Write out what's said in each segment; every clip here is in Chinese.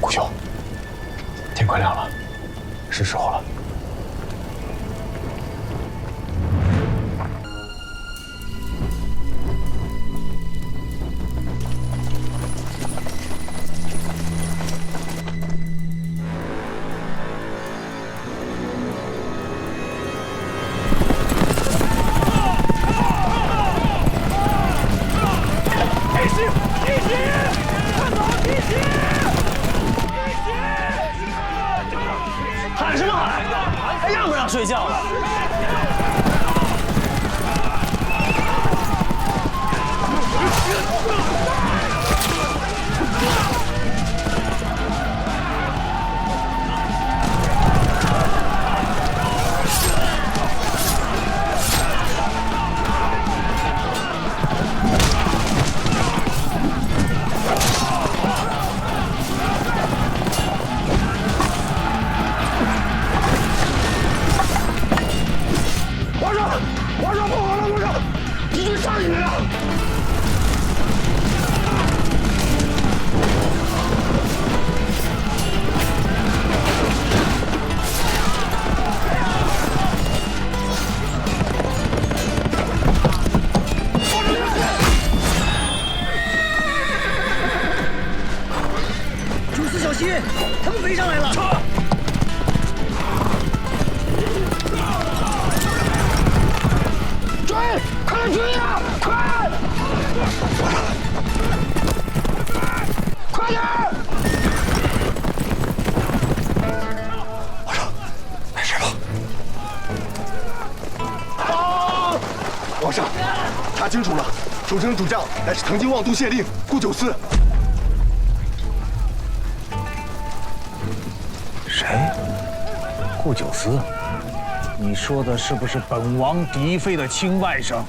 虎兄，天快亮了，是时候了。喊什么喊？还让不让睡觉了？皇上不好了，皇上，敌军杀进来了！主司小心，他们围上来了！撤！ 追！快点追呀！快！快点！皇上，没事吧？啊！皇上，查清楚了，守城主将乃是藤津望都县令顾九思。谁？顾九思？ 你说的是不是本王嫡妃的亲外甥，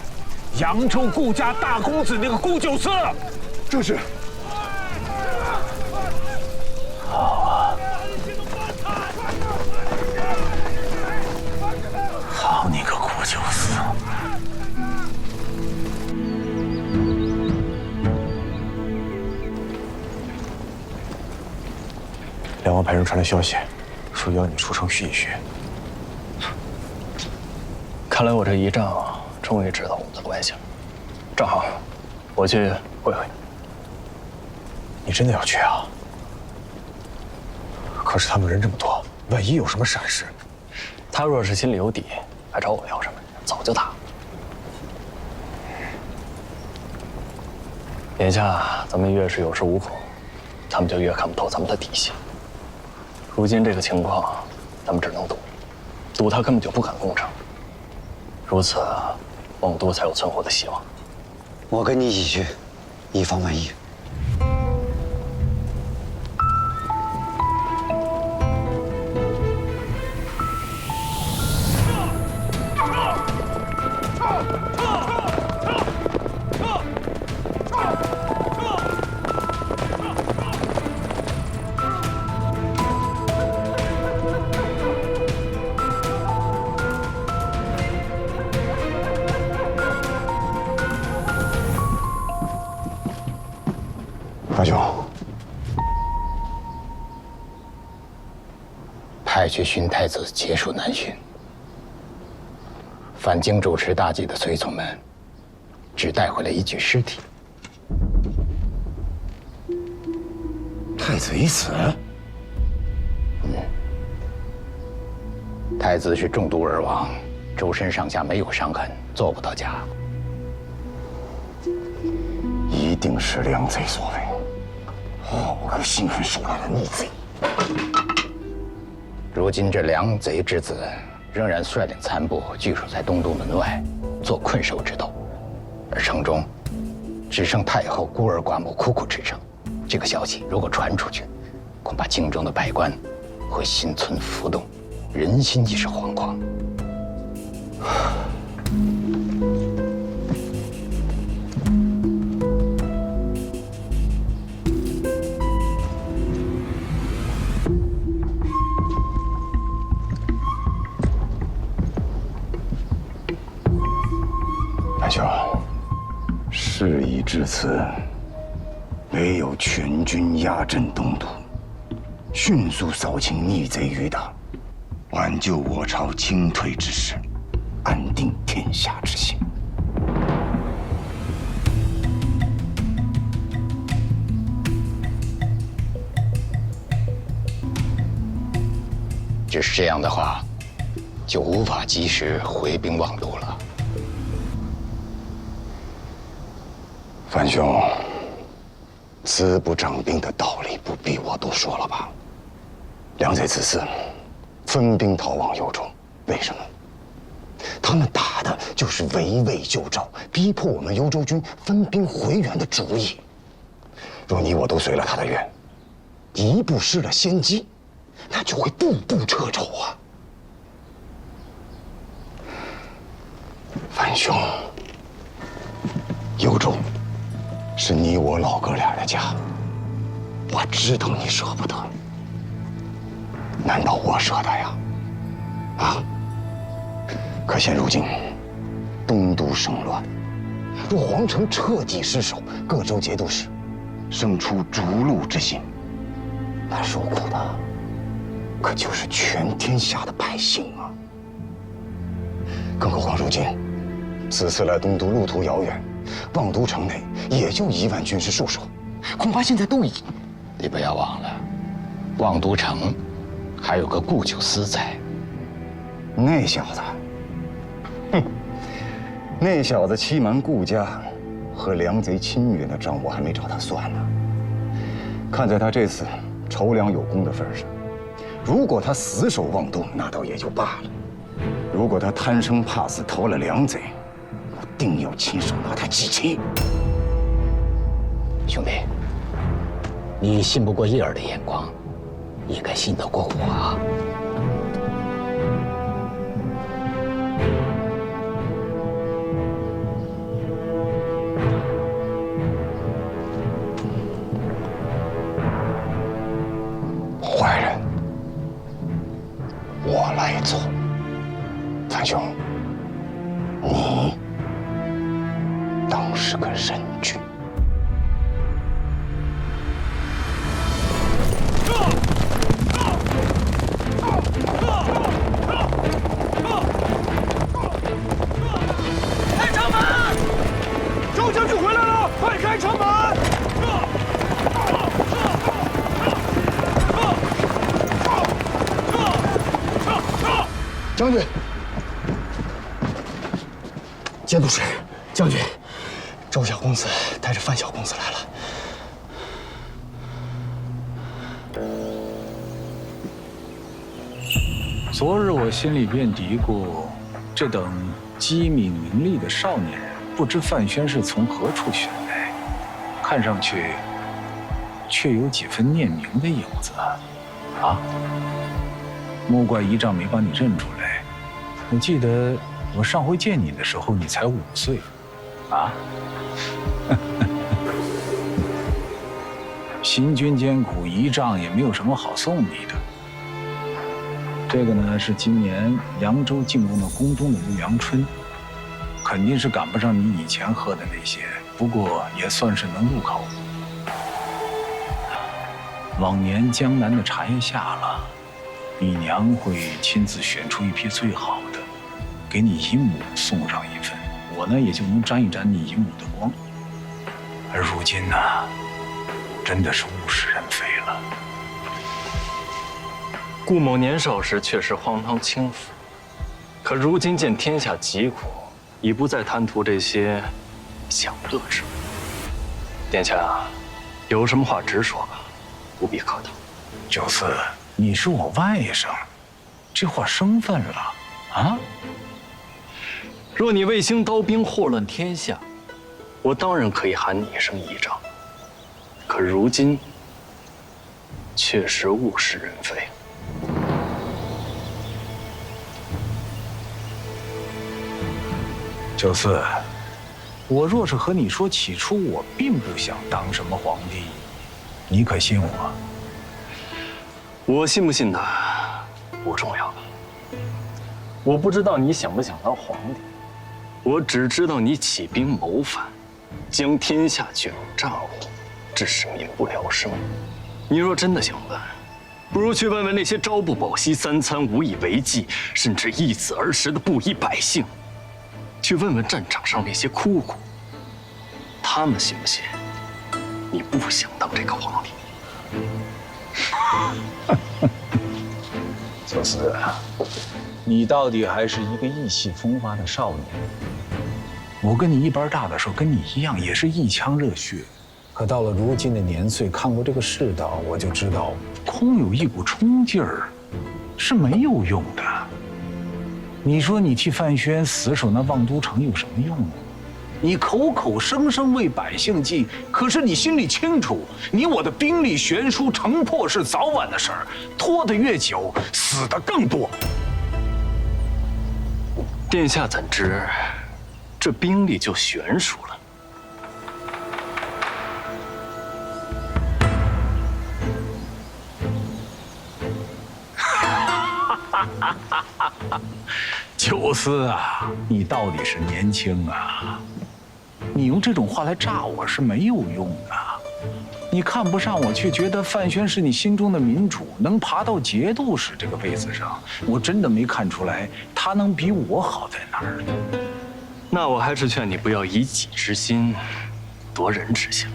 扬州顾家大公子那个顾九思？正是。好啊，好你个顾九思！梁王派人传来消息，说要你出城续一续。 看来我这一仗终于知道我们的关系了。正好，我去会会你。你真的要去啊？可是他们人这么多，万一有什么闪失，他若是心里有底，还找我要什么？早就打了。眼下咱们越是有恃无恐，他们就越看不透咱们的底细。如今这个情况，咱们只能赌他根本就不敢攻城。 如此，望都才有存活的希望。我跟你一起去，以防万一。大兄，派去寻太子结束南巡。返京主持大祭的随从们，只带回了一具尸体。太子已死。太子是中毒而亡，周身上下没有伤痕，做不到家。一定是梁贼所为。好个心狠手辣的逆贼！如今这梁贼之子仍然率领残部据守在东都门外，做困守之斗，而城中只剩太后孤儿寡母苦苦支撑。这个消息如果传出去，恐怕京中的百官会心存浮动，人心亦是惶惶。大兄，事已至此，唯有全军压阵东都，迅速扫清逆贼余党，挽救我朝清退之势，安定天下之心。只是这样的话，就无法及时回兵望都了。范兄，资不长兵的道理不必我多说了吧？梁贼此次分兵逃往幽州，为什么？他们打的就是围魏救赵，逼迫我们幽州军分兵回援的主意。若你我都随了他的愿，一步失了先机，那就会步步掣肘啊！范兄，幽州是你我老哥俩的家，我知道你舍不得，难道我舍得呀？啊！可现如今东都生乱，若皇城彻底失守，各州节度使生出逐鹿之心，那受苦的可就是全天下的百姓啊！更何况如今此次来东都路途遥远，望都城内也就1万军士戍守，恐怕现在都已……你不要忘了，望都城还有个顾九思在。那小子，那小子欺瞒顾家，和梁贼亲远的账我还没找他算呢。看在他这次筹粮有功的份上，如果他死守望都，那倒也就罢了；如果他贪生怕死投了梁贼，我定要亲手拿他祭旗。兄弟，你信不过叶儿的眼光，也该信得过我啊！坏人，我来做。范兄，你当是个人君。开城门！周将军回来了，快开城门！将军，节度使，将军，周小公子带着范小公子来了。昨日我心里便嘀咕，这等机敏伶俐的少年，不知范宣是从何处选来，看上去却有几分念名的影子啊！莫怪仪仗没把你认出来。我记得我上回见你的时候，你才5岁，啊？行军艰苦，仪仗也没有什么好送你的。这个呢是今年凉州进贡的宫中的陆阳春，肯定是赶不上你以前喝的那些，不过也算是能入口。往年江南的茶叶下了，你娘会亲自选出一批最好的，给你姨母送上一份，我呢也就能沾一沾你姨母的光。而如今呢，真的是物是人非了。顾某年少时确实荒唐轻浮，可如今见天下疾苦，已不再贪图这些享乐之物。殿下，有什么话直说吧，不必客套。九思，你是我外甥，这话生分了啊！若你卫星刀兵祸乱天下，我当然可以喊你一声仪仗。可如今，确实物是人非。九思，我若是和你说起初我并不想当什么皇帝，你可信我？我信不信的不重要了。我不知道你想不想当皇帝，我只知道你起兵谋反，将天下卷入战火，致使民不聊生。你若真的想办，不如去问问那些朝不保夕、三餐无以为继，甚至易子而食的布衣百姓，去问问战场上那些哭哭，他们信不信你不想当这个皇帝？小四，你到底还是一个意气风发的少年。我跟你一般大的时候，跟你一样，也是一腔热血。可到了如今的年岁，看过这个世道，我就知道，空有一股冲劲儿是没有用的。你说你替范宣死守那望都城有什么用呢？你口口声声为百姓计，可是你心里清楚，你我的兵力悬殊，城破是早晚的事儿，拖得越久，死的更多。殿下怎知这兵力就悬殊了？九思啊，你到底是年轻啊！你用这种话来炸我是没有用的。你看不上我，却觉得范宣是你心中的民主，能爬到节度使这个位子上，我真的没看出来他能比我好在哪儿。那我还是劝你不要以己之心夺人之心。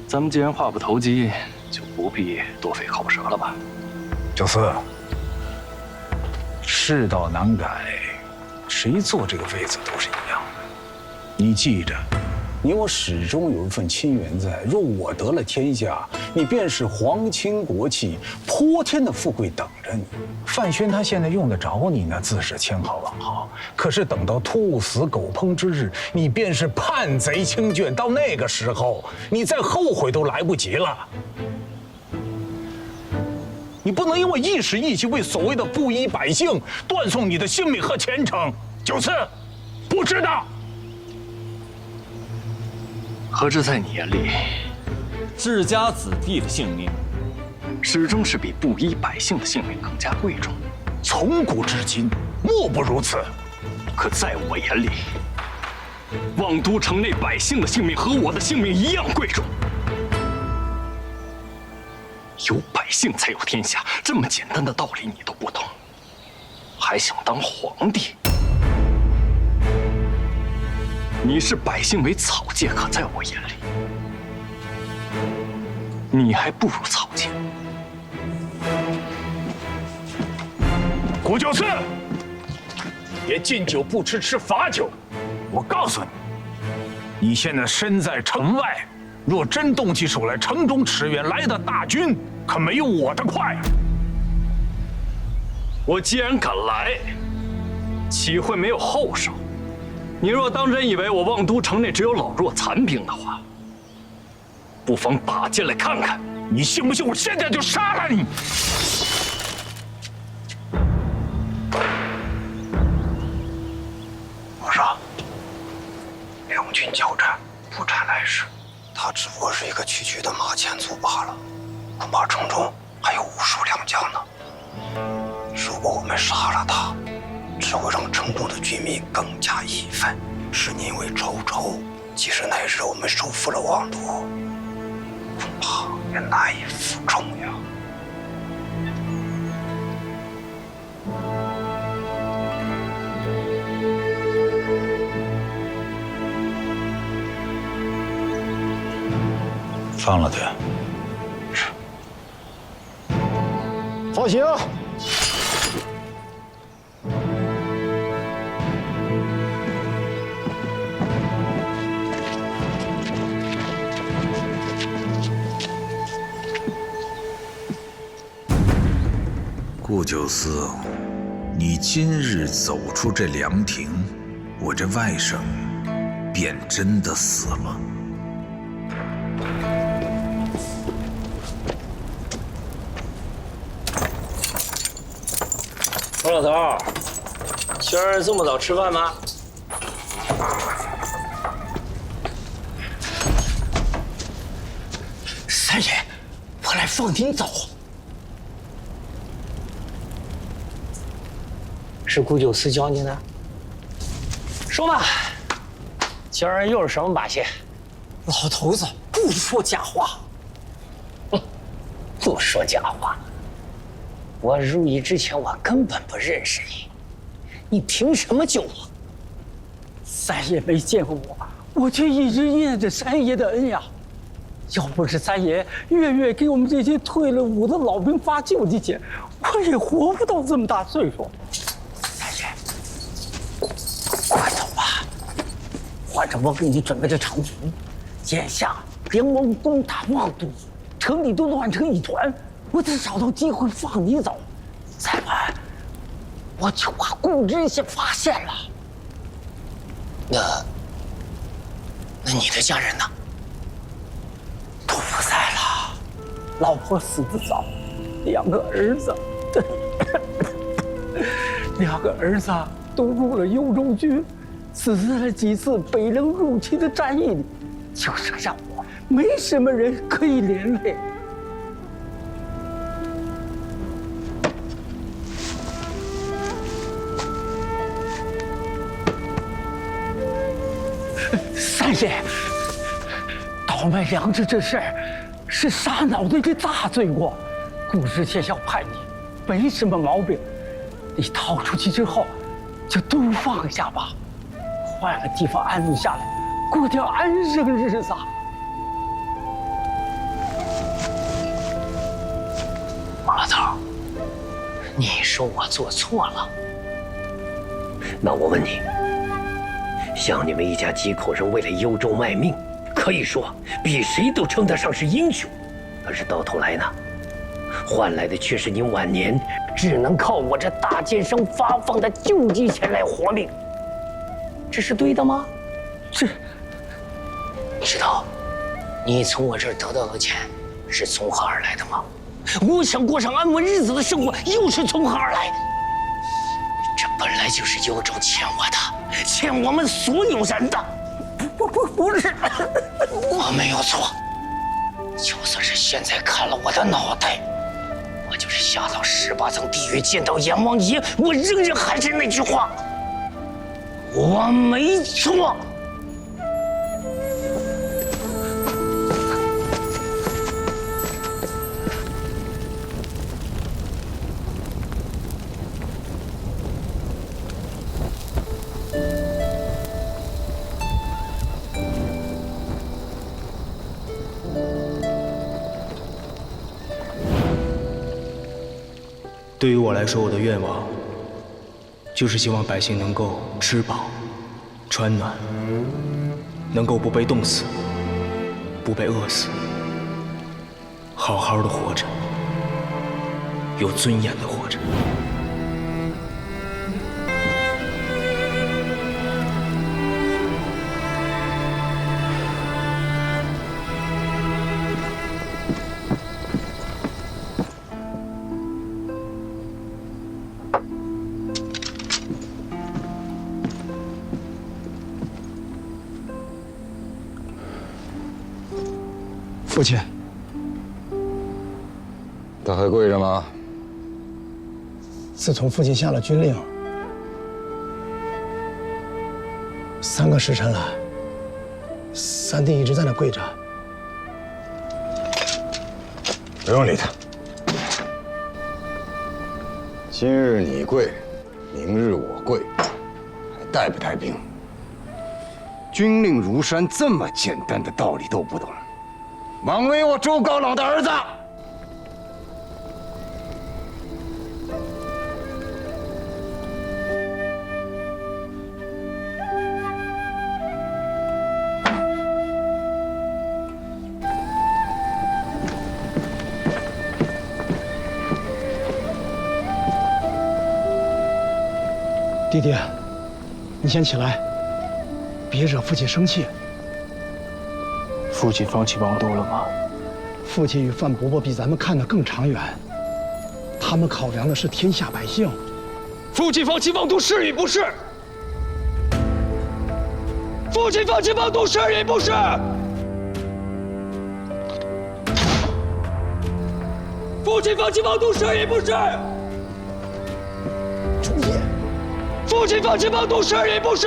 咱们既然话不投机，就不必多费口舌了吧。九思，世道难改，谁坐这个位子都是一样的。你记着，你我始终有一份亲缘在。若我得了天下，你便是皇亲国戚，泼天的富贵等着你。范宣他现在用得着你呢，自是千好万好。可是等到兔死狗烹之日，你便是叛贼倾卷。到那个时候，你再后悔都来不及了。你不能因为一时意气，为所谓的布衣百姓断送你的性命和前程。九次，不知道。何止在你眼里，治家子弟的性命，始终是比布衣百姓的性命更加贵重。从古至今，莫不如此。可在我眼里，望都城内百姓的性命和我的性命一样贵重。有百姓才有天下，这么简单的道理你都不懂，还想当皇帝？你视百姓为草芥，可在我眼里，你还不如草芥。古九思，别敬酒不吃吃罚酒。我告诉你，你现在身在城外，若真动起手来，城中驰援来的大军可没有我的快。我既然敢来，岂会没有后手？你若当真以为我望都城内只有老弱残兵的话，不妨打进来看看。你信不信我现在就杀了你？皇上，两军交战，不战来使，他只不过是一个区区的马前卒罢了。恐怕城中还有无数良将呢。如果我们杀了他，只会让城中的居民更加义愤，使您为仇仇。即使那日我们收复了望都，恐怕也难以服众呀。放了他。放行。顾九思，你今日走出这凉亭，我这外甥便真的死了。冯老头，今儿这么早吃饭吗？三爷，我来放您走。是顾九思教你的？说吧，今儿又是什么把戏？老头子不说假话。不说假话，我入狱之前，我根本不认识你，你凭什么救我？三爷没见过我却一直念着三爷的恩呀。要不是三爷月月给我们这些退了伍的老兵发救济钱，我也活不到这么大岁数。三爷，快走吧，换着我给你准备的常服。眼下连我攻打望都，城里都乱成一团，我得找到机会放你走。再晚，我就把顾知县发现了。那你的家人呢？都不在了，老婆死得早，2个儿子，2个儿子都入了幽州军，死在了几次北人入侵的战役里，就剩下我，没什么人可以连累。三爷，倒卖粮食这事儿是杀脑袋的大罪过，顾知县要判你，没什么毛病。你逃出去之后，就都放下吧，换个地方安顿下来，过条安生日子。王老头，你说我做错了，那我问你，像你们一家几口人为了幽州卖命，可以说比谁都称得上是英雄，可是到头来呢，换来的却是你晚年只能靠我这大奸商发放的救济钱来活命，这是对的吗？是。你知道，你从我这儿得到的钱是从何而来的吗？我想过上安稳日子的生活，又是从何而来？这本来就是幽州欠我的，欠我们所有人的。不是，我没有错。就算是现在砍了我的脑袋，我就是下到18层地狱见到阎王爷，我仍然还是那句话，我没错。对于我来说，我的愿望就是希望百姓能够吃饱、穿暖，能够不被冻死，不被饿死，好好的活着，有尊严的活着。父亲，他还跪着吗？自从父亲下了军令，3个时辰了，三弟一直在那跪着。不用理他。今日你跪，明日我跪，还带不带兵？军令如山，这么简单的道理都不懂。枉为我周高老的儿子！弟弟，你先起来，别惹父亲生气。父亲放弃王都了吗？父亲与范伯伯比咱们看得更长远，他们考量的是天下百姓。父亲放弃王都是与不是？父亲放弃王都是与不是？父亲放弃王都是与不是？主爷，父亲放弃王都是与不是？